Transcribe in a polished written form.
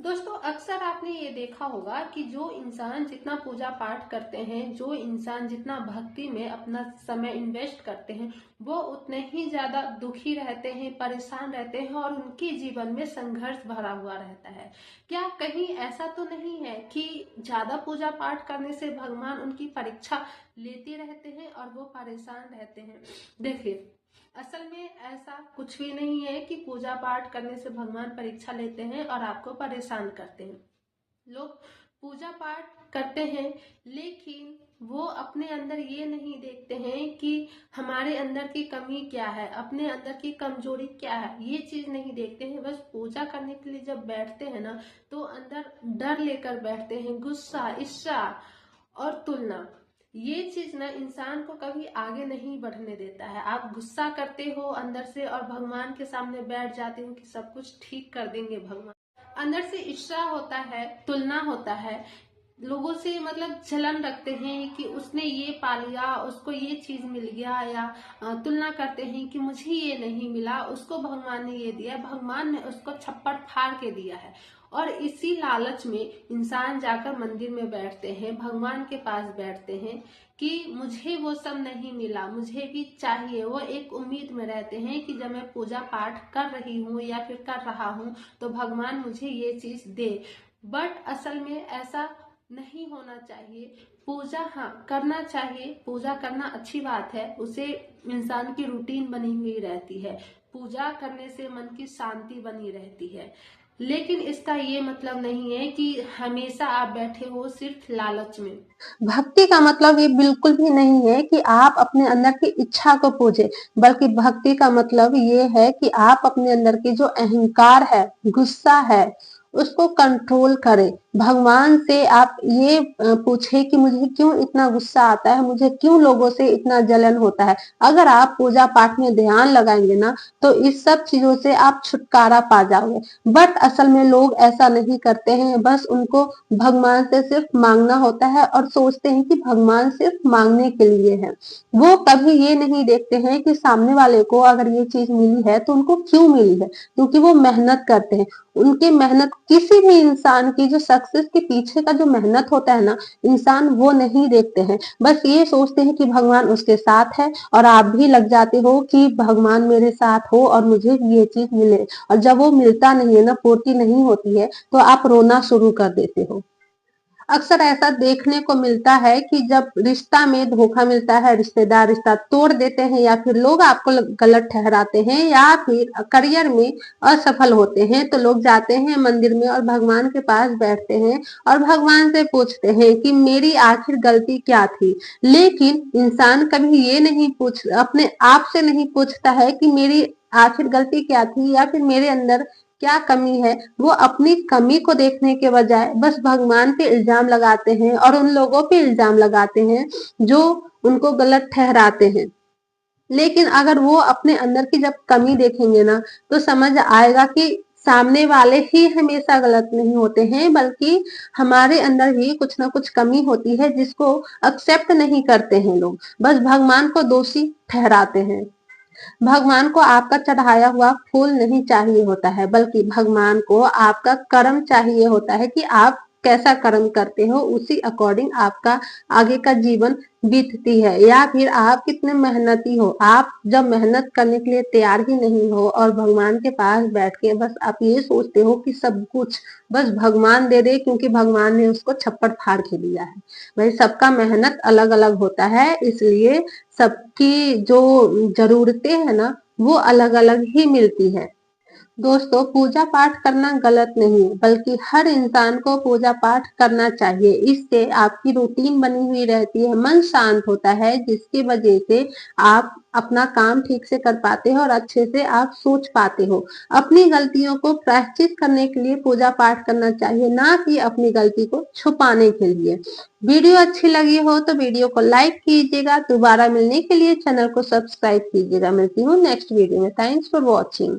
दोस्तों अक्सर आपने ये देखा होगा कि जो इंसान जितना पूजा पाठ करते हैं, जो इंसान जितना भक्ति में अपना समय इन्वेस्ट करते हैं, वो उतने ही ज्यादा दुखी रहते हैं, परेशान रहते हैं और उनके जीवन में संघर्ष भरा हुआ रहता है। क्या कहीं ऐसा तो नहीं है कि ज्यादा पूजा पाठ करने से भगवान उनकी परीक्षा लेते रहते हैं और वो परेशान रहते हैं? देखिए, असल में ऐसा कुछ भी नहीं है कि पूजा पाठ करने से भगवान परीक्षा लेते हैं और आपको परेशान करते हैं। लोग पूजा पाठ करते हैं, लेकिन वो अपने अंदर ये नहीं देखते हैं कि हमारे अंदर की कमी क्या है, अपने अंदर की कमजोरी क्या है, ये चीज नहीं देखते हैं। बस पूजा करने के लिए जब बैठते हैं ना, तो अंदर डर लेकर बैठते हैं, गुस्सा, ईर्ष्या और तुलना। ये चीज ना इंसान को कभी आगे नहीं बढ़ने देता है। आप गुस्सा करते हो अंदर से और भगवान के सामने बैठ जाते हो कि सब कुछ ठीक कर देंगे भगवान। अंदर से ईर्ष्या होता है, तुलना होता है, लोगों से मतलब जलन रखते हैं कि उसने ये पा लिया, उसको ये चीज मिल गया, या तुलना करते हैं कि मुझे ये नहीं मिला, उसको भगवान ने ये दिया, भगवान ने उसको छप्पर फाड़ के दिया है। और इसी लालच में इंसान जाकर मंदिर में बैठते हैं, भगवान के पास बैठते हैं कि मुझे वो सब नहीं मिला, मुझे भी चाहिए। वो एक उम्मीद में रहते हैं कि जब मैं पूजा पाठ कर रही हूँ या फिर कर रहा हूँ तो भगवान मुझे ये चीज दे। बट असल में ऐसा नहीं होना चाहिए। पूजा हाँ करना चाहिए, पूजा करना अच्छी बात है, उसे इंसान की रूटीन बनी हुई रहती है। पूजा करने से मन की शांति बनी रहती है, लेकिन इसका ये मतलब नहीं है कि हमेशा आप बैठे हो सिर्फ लालच में। भक्ति का मतलब ये बिल्कुल भी नहीं है कि आप अपने अंदर की इच्छा को पूजे, बल्कि भक्ति का मतलब ये है कि आप अपने अंदर की जो अहंकार है, गुस्सा है, उसको कंट्रोल करें। भगवान से आप ये पूछे कि मुझे क्यों इतना गुस्सा आता है, मुझे क्यों लोगों से इतना जलन होता है। अगर आप पूजा पाठ में ध्यान लगाएंगे ना, तो इस सब चीजों से आप छुटकारा पा जाओगे। बट असल में लोग ऐसा नहीं करते हैं। बस उनको भगवान से सिर्फ मांगना होता है और सोचते हैं कि भगवान सिर्फ मांगने के लिए है। वो कभी ये नहीं देखते हैं कि सामने वाले को अगर ये चीज मिली है तो उनको क्यों मिली है, क्योंकि वो मेहनत करते हैं। उनकी मेहनत, किसी भी इंसान की जो सक्सेस के पीछे का जो मेहनत होता है ना, इंसान वो नहीं देखते हैं। बस ये सोचते हैं कि भगवान उसके साथ है, और आप भी लग जाते हो कि भगवान मेरे साथ हो और मुझे ये चीज मिले। और जब वो मिलता नहीं है ना, पूर्ति नहीं होती है, तो आप रोना शुरू कर देते हो। अक्सर ऐसा देखने को मिलता है कि जब रिश्ता में धोखा मिलता है, रिश्तेदार रिश्ता तोड़ देते हैं, या फिर लोग आपको गलत ठहराते हैं, या फिर करियर में असफल होते हैं, तो लोग जाते हैं मंदिर में और भगवान के पास बैठते हैं और भगवान से पूछते हैं कि मेरी आखिर गलती क्या थी। लेकिन इंसान कभी ये नहीं पूछ, अपने आप से नहीं पूछता है कि मेरी आखिर गलती क्या थी या फिर मेरे अंदर क्या कमी है। वो अपनी कमी को देखने के बजाय बस भगवान पे इल्जाम लगाते हैं और उन लोगों पे इल्जाम लगाते हैं जो उनको गलत ठहराते हैं। लेकिन अगर वो अपने अंदर की जब कमी देखेंगे ना, तो समझ आएगा कि सामने वाले ही हमेशा गलत नहीं होते हैं, बल्कि हमारे अंदर भी कुछ ना कुछ कमी होती है जिसको एक्सेप्ट नहीं करते हैं लोग। बस भगवान को दोषी ठहराते हैं। भगवान को आपका चढ़ाया हुआ फूल नहीं चाहिए होता है, बल्कि भगवान को आपका कर्म चाहिए होता है कि आप कैसा कर्म करते हो, उसी अकॉर्डिंग आपका आगे का जीवन बीतती है। या फिर आप कितने मेहनती हो। आप जब मेहनत करने के लिए तैयार ही नहीं हो और भगवान के पास बैठ के बस आप ये सोचते हो कि सब कुछ बस भगवान दे दे, क्योंकि भगवान ने उसको छप्पर फाड़ के दिया है। भाई, सबका मेहनत अलग अलग होता है, इसलिए सबकी जो जरूरतें है ना, वो अलग अलग ही मिलती है। दोस्तों, पूजा पाठ करना गलत नहीं है, बल्कि हर इंसान को पूजा पाठ करना चाहिए। इससे आपकी रूटीन बनी हुई रहती है, मन शांत होता है, जिसकी वजह से आप अपना काम ठीक से कर पाते हो और अच्छे से आप सोच पाते हो। अपनी गलतियों को प्रायश्चित करने के लिए पूजा पाठ करना चाहिए, ना कि अपनी गलती को छुपाने के लिए। वीडियो अच्छी लगी हो तो वीडियो को लाइक कीजिएगा। दोबारा मिलने के लिए चैनल को सब्सक्राइब कीजिएगा। मिलती हूँ नेक्स्ट वीडियो में। Thanks for watching.